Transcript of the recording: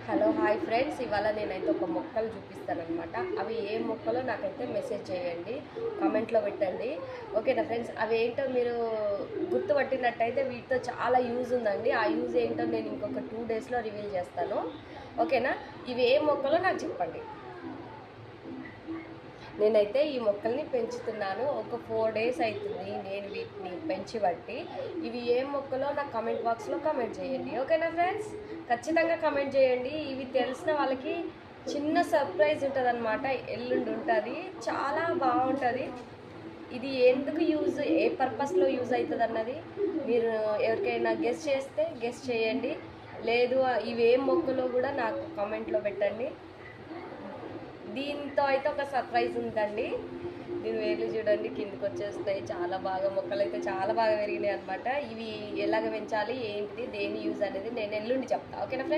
Hello hi friends, ఇవాళ నేనైతే ఒక మొక్కలు చూపిస్తానమాట. అవి ఏ మొక్కలో నాకైతే మెసేజ్ చేయండి, కామెంట్లో పెట్టండి. ఓకేనా ఫ్రెండ్స్? అవి ఏంటో మీరు గుర్తుపట్టినట్టయితే వీటితో చాలా యూజ్ ఉందండి. ఆ యూజ్ ఏంటో నేను ఇంకొక 2 డేస్లో రివీల్ చేస్తాను. ఓకేనా? ఇవి ఏ మొక్కలో నాకు చెప్పండి. నేనైతే ఈ మొక్కల్ని పెంచుతున్నాను. ఒక 4 డేస్ అవుతుంది నేను వీటిని పెంచి బట్టి. ఇవి ఏ మొక్కలో నాకు కామెంట్ బాక్స్లో కామెంట్ చేయండి. ఓకేనా ఫ్రెండ్స్? ఖచ్చితంగా కామెంట్ చేయండి. ఇవి తెలిసిన వాళ్ళకి చిన్న సర్ప్రైజ్ ఉంటుంది అనమాట. ఎల్లుండి ఉంటుంది, చాలా బాగుంటుంది. ఇది ఎందుకు యూజ్, ఏ పర్పస్లో యూజ్ అవుతుంది అన్నది మీరు ఎవరికైనా గెస్ చేయండి. లేదు ఇవేం మొక్కలో కూడా నాకు కామెంట్లో పెట్టండి. దీంతో అయితే ఒక సర్ప్రైజ్ ఉందండి. దీని వేర్లు చూడండి కిందకి వచ్చేస్తాయి. చాలా బాగా మొక్కలు అయితే చాలా బాగా పెరిగినాయి అనమాట. ఇవి ఎలాగ పెంచాలి, ఏంటిది, దేని యూజ్ అనేది నేను ఎల్లుండి చెప్తాను. ఓకేనా ఫ్రెండ్స్?